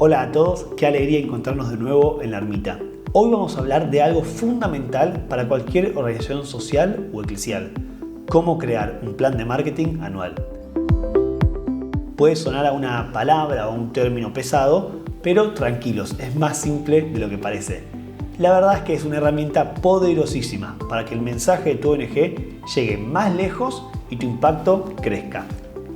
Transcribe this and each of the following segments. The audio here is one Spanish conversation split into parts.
Hola a todos, qué alegría encontrarnos de nuevo en la ermita. Hoy vamos a hablar de algo fundamental para cualquier organización social o eclesial: cómo crear un plan de marketing anual. Puede sonar a una palabra o un término pesado, pero tranquilos, es más simple de lo que parece. La verdad es que es una herramienta poderosísima para que el mensaje de tu ONG llegue más lejos y tu impacto crezca.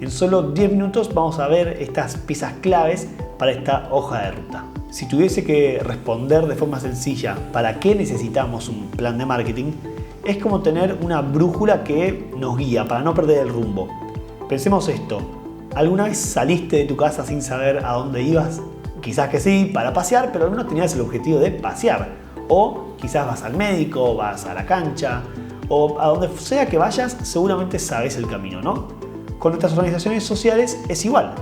En solo 10 minutos vamos a ver estas piezas claves para esta hoja de ruta. Si tuviese que responder de forma sencilla para qué necesitamos un plan de marketing, es como tener una brújula que nos guía para no perder el rumbo. Pensemos esto: ¿alguna vez saliste de tu casa sin saber a dónde ibas? Quizás que sí, para pasear, pero al menos tenías el objetivo de pasear. O quizás vas al médico, vas a la cancha, o a donde sea que vayas, seguramente sabes el camino, ¿no? Con nuestras organizaciones sociales es igual.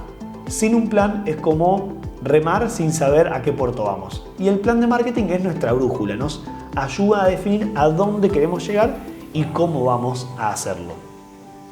Sin un plan es como remar sin saber a qué puerto vamos. Y el plan de marketing es nuestra brújula, nos ayuda a definir a dónde queremos llegar y cómo vamos a hacerlo.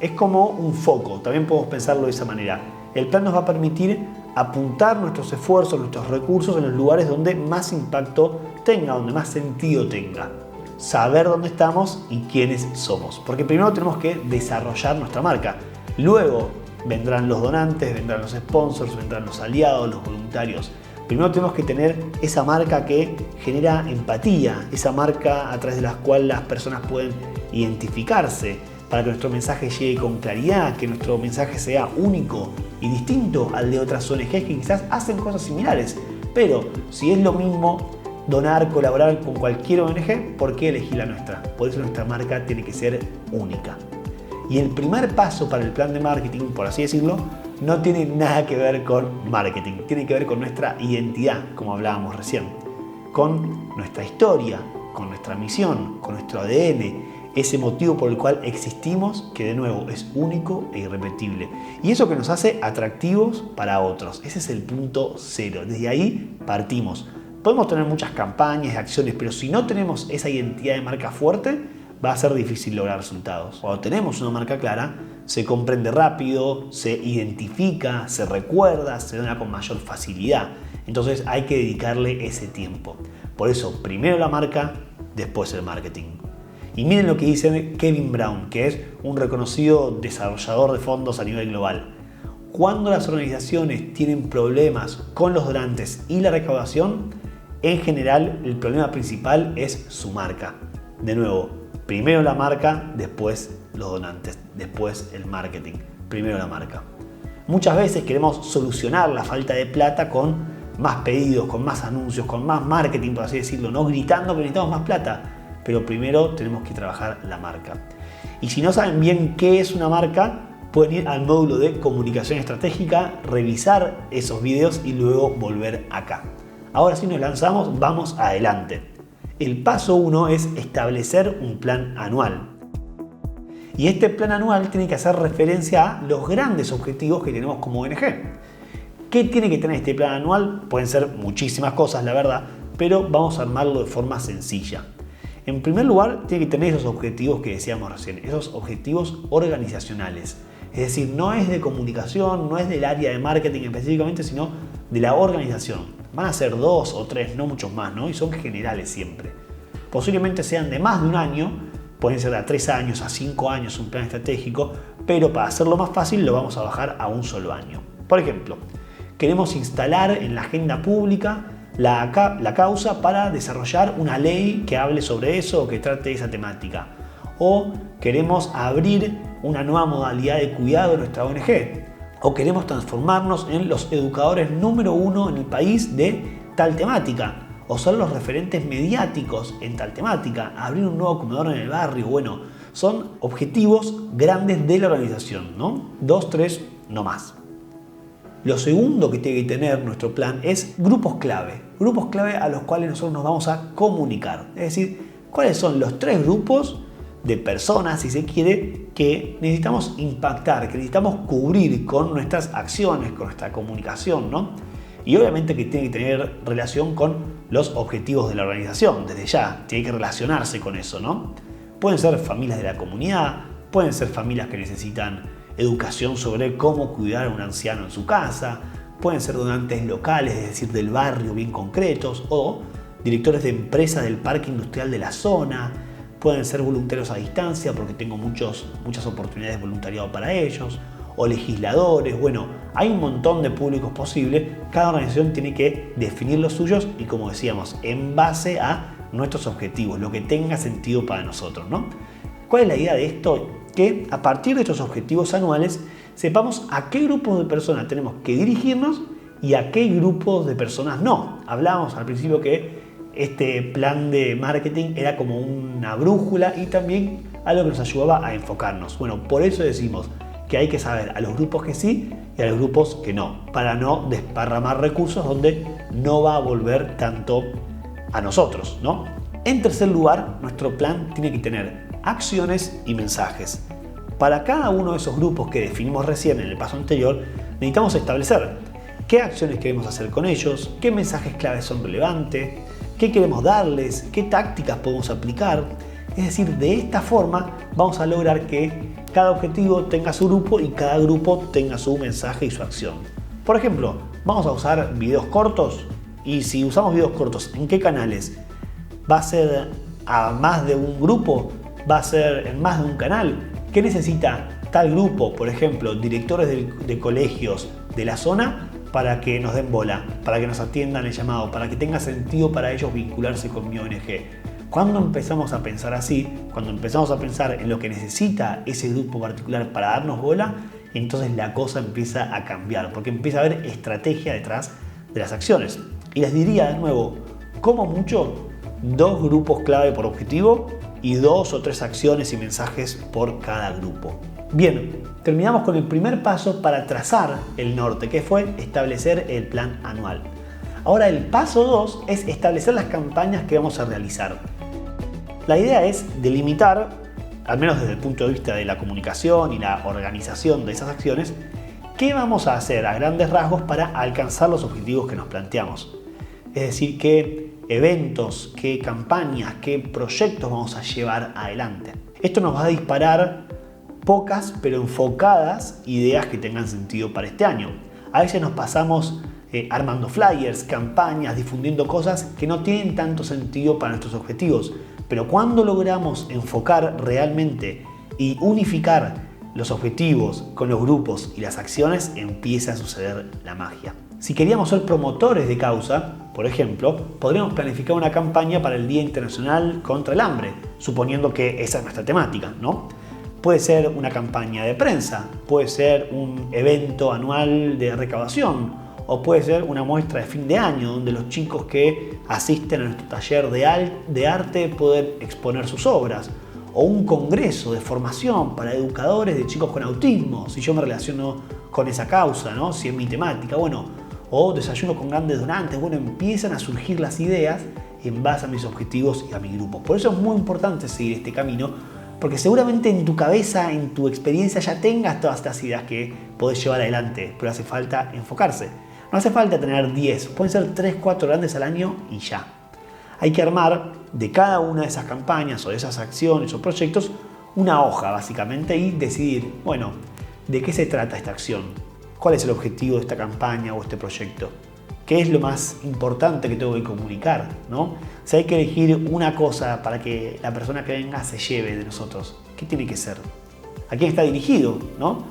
Es como un foco, también podemos pensarlo de esa manera. El plan nos va a permitir apuntar nuestros esfuerzos, nuestros recursos en los lugares donde más impacto tenga, donde más sentido tenga. Saber dónde estamos y quiénes somos. Porque primero tenemos que desarrollar nuestra marca. Luego vendrán los donantes, vendrán los sponsors, vendrán los aliados, los voluntarios. Primero tenemos que tener esa marca que genera empatía, esa marca a través de la cual las personas pueden identificarse, para que nuestro mensaje llegue con claridad, que nuestro mensaje sea único y distinto al de otras ONGs que quizás hacen cosas similares. Pero si es lo mismo donar, colaborar con cualquier ONG, ¿por qué elegir la nuestra? Por eso nuestra marca tiene que ser única. Y el primer paso para el plan de marketing, por así decirlo, no tiene nada que ver con marketing, tiene que ver con nuestra identidad, como hablábamos recién, con nuestra historia, con nuestra misión, con nuestro ADN, ese motivo por el cual existimos, que de nuevo es único e irrepetible. Y eso que nos hace atractivos para otros. Ese es el punto cero. Desde ahí partimos. Podemos tener muchas campañas y acciones, pero si no tenemos esa identidad de marca fuerte, va a ser difícil lograr resultados. Cuando tenemos una marca clara, se comprende rápido, se identifica, se recuerda, se dona con mayor facilidad. Entonces hay que dedicarle ese tiempo. Por eso, primero la marca, después el marketing. Y miren lo que dice Kevin Brown, que es un reconocido desarrollador de fondos a nivel global. Cuando las organizaciones tienen problemas con los donantes y la recaudación, en general el problema principal es su marca. De nuevo, primero la marca, después los donantes, después el marketing. Primero la marca. Muchas veces queremos solucionar la falta de plata con más pedidos, con más anuncios, con más marketing, por así decirlo, no gritando que necesitamos más plata. Pero primero tenemos que trabajar la marca. Y si no saben bien qué es una marca, pueden ir al módulo de comunicación estratégica, revisar esos videos y luego volver acá. Ahora sí nos lanzamos, vamos adelante. El paso 1 es establecer un plan anual. Y este plan anual tiene que hacer referencia a los grandes objetivos que tenemos como ONG. ¿Qué tiene que tener este plan anual? Pueden ser muchísimas cosas, la verdad, pero vamos a armarlo de forma sencilla. En primer lugar, tiene que tener esos objetivos que decíamos recién, esos objetivos organizacionales. Es decir, no es de comunicación, no es del área de marketing específicamente, sino de la organización. Van a ser 2 o 3, no muchos más, ¿no? Y son generales siempre. Posiblemente sean de más de un año, pueden ser de a 3 años, a 5 años un plan estratégico, pero para hacerlo más fácil lo vamos a bajar a un solo año. Por ejemplo, queremos instalar en la agenda pública la causa para desarrollar una ley que hable sobre eso o que trate esa temática. O queremos abrir una nueva modalidad de cuidado de nuestra ONG. O queremos transformarnos en los educadores número 1 en el país de tal temática. O ser los referentes mediáticos en tal temática. Abrir un nuevo comedor en el barrio. Bueno, son objetivos grandes de la organización, ¿no? 2, 3, no más. Lo segundo que tiene que tener nuestro plan es grupos clave a los cuales nosotros nos vamos a comunicar. Es decir, cuáles son los 3 grupos de personas, si se quiere, que necesitamos impactar, que necesitamos cubrir con nuestras acciones, con nuestra comunicación, ¿no? Y obviamente que tiene que tener relación con los objetivos de la organización, desde ya, tiene que relacionarse con eso, ¿no? Pueden ser familias de la comunidad, pueden ser familias que necesitan educación sobre cómo cuidar a un anciano en su casa, pueden ser donantes locales, es decir, del barrio bien concretos, o directores de empresas del parque industrial de la zona, pueden ser voluntarios a distancia porque tengo muchas oportunidades de voluntariado para ellos, o legisladores. Bueno, hay un montón de públicos posibles. Cada organización tiene que definir los suyos y, como decíamos, en base a nuestros objetivos, lo que tenga sentido para nosotros, ¿no? ¿Cuál es la idea de esto? Que a partir de estos objetivos anuales sepamos a qué grupos de personas tenemos que dirigirnos y a qué grupos de personas no. Hablábamos al principio que este plan de marketing era como una brújula y también algo que nos ayudaba a enfocarnos. Bueno, por eso decimos que hay que saber a los grupos que sí y a los grupos que no, para no desparramar recursos donde no va a volver tanto a nosotros, ¿no? En tercer lugar, nuestro plan tiene que tener acciones y mensajes. Para cada uno de esos grupos que definimos recién en el paso anterior, necesitamos establecer qué acciones queremos hacer con ellos, qué mensajes claves son relevantes, qué queremos darles, qué tácticas podemos aplicar. Es decir, de esta forma vamos a lograr que cada objetivo tenga su grupo y cada grupo tenga su mensaje y su acción. Por ejemplo, vamos a usar videos cortos, y si usamos videos cortos, ¿en qué canales? ¿Va a ser a más de un grupo? ¿Va a ser en más de un canal? ¿Qué necesita tal grupo? Por ejemplo, directores de colegios de la zona para que nos den bola, para que nos atiendan el llamado, para que tenga sentido para ellos vincularse con mi ONG. Cuando empezamos a pensar así, cuando empezamos a pensar en lo que necesita ese grupo particular para darnos bola, entonces la cosa empieza a cambiar, porque empieza a haber estrategia detrás de las acciones. Y les diría de nuevo, como mucho, 2 grupos clave por objetivo y 2 o 3 acciones y mensajes por cada grupo. Bien, terminamos con el primer paso para trazar el norte, que fue establecer el plan anual. Ahora el paso 2 es establecer las campañas que vamos a realizar. La idea es delimitar, al menos desde el punto de vista de la comunicación y la organización de esas acciones, qué vamos a hacer a grandes rasgos para alcanzar los objetivos que nos planteamos. Es decir, qué eventos, qué campañas, qué proyectos vamos a llevar adelante. Esto nos va a disparar pocas pero enfocadas ideas que tengan sentido para este año. A veces nos pasamos armando flyers, campañas, difundiendo cosas que no tienen tanto sentido para nuestros objetivos. Pero cuando logramos enfocar realmente y unificar los objetivos con los grupos y las acciones, empieza a suceder la magia. Si queríamos ser promotores de causa, por ejemplo, podríamos planificar una campaña para el Día Internacional contra el Hambre, suponiendo que esa es nuestra temática, ¿no? Puede ser una campaña de prensa, puede ser un evento anual de recaudación, o puede ser una muestra de fin de año donde los chicos que asisten a nuestro taller de arte pueden exponer sus obras, o un congreso de formación para educadores de chicos con autismo, si yo me relaciono con esa causa, ¿no? Si es mi temática, bueno, o desayuno con grandes donantes. Bueno, empiezan a surgir las ideas en base a mis objetivos y a mi grupo. Por eso es muy importante seguir este camino, porque seguramente en tu cabeza, en tu experiencia ya tengas todas estas ideas que podés llevar adelante, pero hace falta enfocarse. No hace falta tener 10, pueden ser 3, 4 grandes al año y ya. Hay que armar de cada una de esas campañas o de esas acciones o proyectos una hoja básicamente y decidir, bueno, ¿de qué se trata esta acción? ¿Cuál es el objetivo de esta campaña o este proyecto? ¿Qué es lo más importante que tengo que comunicar, ¿no? Si hay que elegir una cosa para que la persona que venga se lleve de nosotros, ¿qué tiene que ser? ¿A quién está dirigido, no?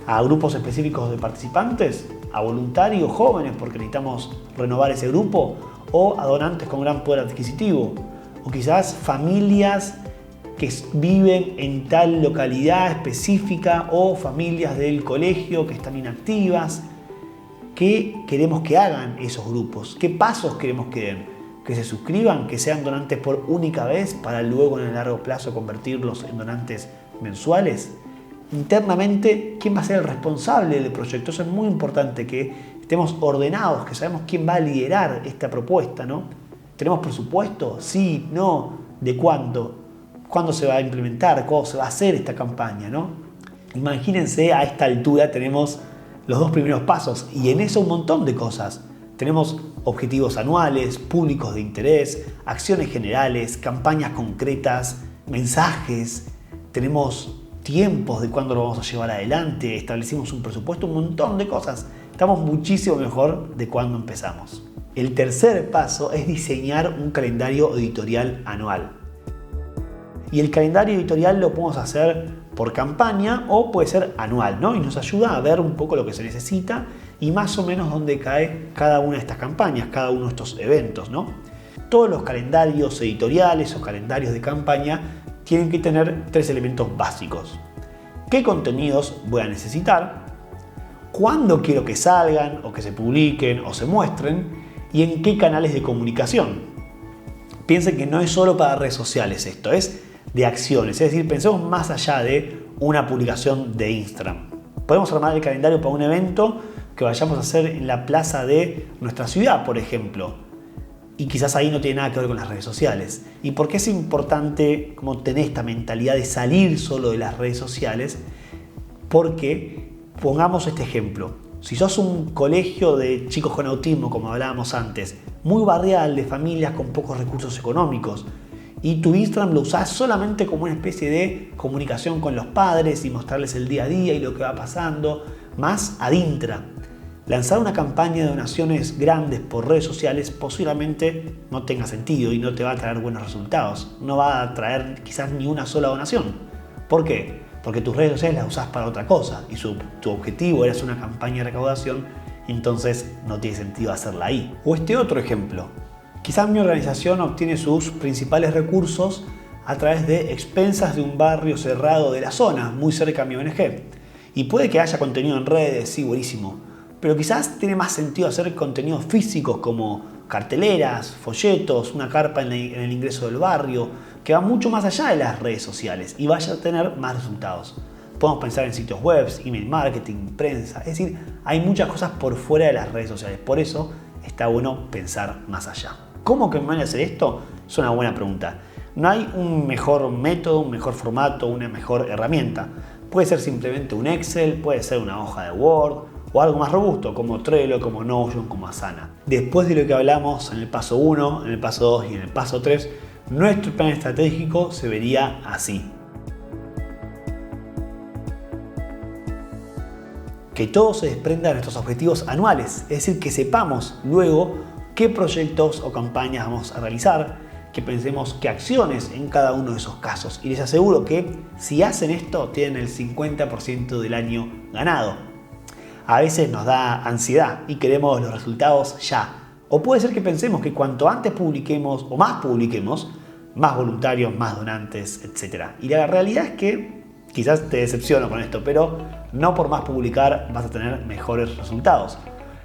¿A grupos específicos de participantes? ¿A voluntarios jóvenes porque necesitamos renovar ese grupo? ¿O a donantes con gran poder adquisitivo? ¿O quizás familias que viven en tal localidad específica o familias del colegio que están inactivas? ¿Qué queremos que hagan esos grupos? ¿Qué pasos queremos que den? ¿Que se suscriban? ¿Que sean donantes por única vez para luego en el largo plazo convertirlos en donantes mensuales? Internamente, ¿quién va a ser el responsable del proyecto? Eso es muy importante, que estemos ordenados, que sabemos quién va a liderar esta propuesta, ¿no? ¿Tenemos presupuesto? Sí, no, ¿de cuánto? ¿Cuándo se va a implementar? ¿Cómo se va a hacer esta campaña, ¿no? Imagínense, a esta altura tenemos los 2 primeros pasos y en eso un montón de cosas. Tenemos objetivos anuales, públicos de interés, acciones generales, campañas concretas, mensajes, tenemos tiempos de cuándo lo vamos a llevar adelante, establecimos un presupuesto, un montón de cosas estamos muchísimo mejor de cuando empezamos. El tercer paso es diseñar un calendario editorial anual. Y el calendario editorial lo podemos hacer por campaña o puede ser anual, ¿no? Y nos ayuda a ver un poco lo que se necesita y más o menos dónde cae cada una de estas campañas, cada uno de estos eventos, ¿no? Todos los calendarios editoriales o calendarios de campaña tienen que tener 3 elementos básicos. ¿Qué contenidos voy a necesitar? ¿Cuándo quiero que salgan o que se publiquen o se muestren? ¿Y en qué canales de comunicación? Piensen que no es solo para redes sociales esto, es de acciones. Es decir, pensemos más allá de una publicación de Instagram. Podemos armar el calendario para un evento que vayamos a hacer en la plaza de nuestra ciudad, por ejemplo. Y quizás ahí no tiene nada que ver con las redes sociales. ¿Y por qué es importante como tener esta mentalidad de salir solo de las redes sociales? Porque, pongamos este ejemplo, si sos un colegio de chicos con autismo, como hablábamos antes, muy barrial, de familias con pocos recursos económicos, y tu Instagram lo usás solamente como una especie de comunicación con los padres y mostrarles el día a día y lo que va pasando, más ad intra. Lanzar una campaña de donaciones grandes por redes sociales posiblemente no tenga sentido y no te va a traer buenos resultados. No va a traer quizás ni una sola donación. ¿Por qué? Porque tus redes sociales las usás para otra cosa y tu objetivo era hacer una campaña de recaudación, entonces no tiene sentido hacerla ahí. O este otro ejemplo. Quizás mi organización obtiene sus principales recursos a través de expensas de un barrio cerrado de la zona, muy cerca de mi ONG. Y puede que haya contenido en redes, sí, buenísimo. Pero quizás tiene más sentido hacer contenidos físicos como carteleras, folletos, una carpa en el ingreso del barrio, que va mucho más allá de las redes sociales y vaya a tener más resultados. Podemos pensar en sitios web, email marketing, prensa, es decir, hay muchas cosas por fuera de las redes sociales, por eso está bueno pensar más allá. ¿Cómo que me van a hacer esto? Es una buena pregunta. No hay un mejor método, un mejor formato, una mejor herramienta. Puede ser simplemente un Excel, puede ser una hoja de Word, o algo más robusto como Trello, como Notion, como Asana. Después de lo que hablamos en el paso 1, en el paso 2 y en el paso 3, nuestro plan estratégico se vería así. Que todo se desprenda de nuestros objetivos anuales, es decir, que sepamos luego qué proyectos o campañas vamos a realizar, que pensemos qué acciones en cada uno de esos casos. Y les aseguro que si hacen esto, tienen el 50% del año ganado. A veces nos da ansiedad y queremos los resultados ya. O puede ser que pensemos que cuanto antes publiquemos o más publiquemos, más voluntarios, más donantes, etc. Y la realidad es que, quizás te decepciono con esto, pero no por más publicar vas a tener mejores resultados.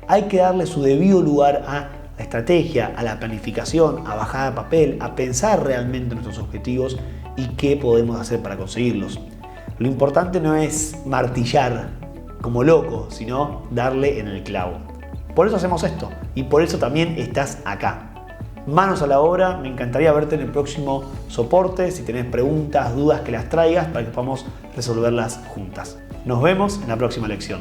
Hay que darle su debido lugar a la estrategia, a la planificación, a bajar a papel, a pensar realmente en nuestros objetivos y qué podemos hacer para conseguirlos. Lo importante no es martillar como loco, sino darle en el clavo. Por eso hacemos esto y por eso también estás acá. Manos a la obra, me encantaría verte en el próximo soporte, si tenés preguntas, dudas que las traigas para que podamos resolverlas juntas. Nos vemos en la próxima lección.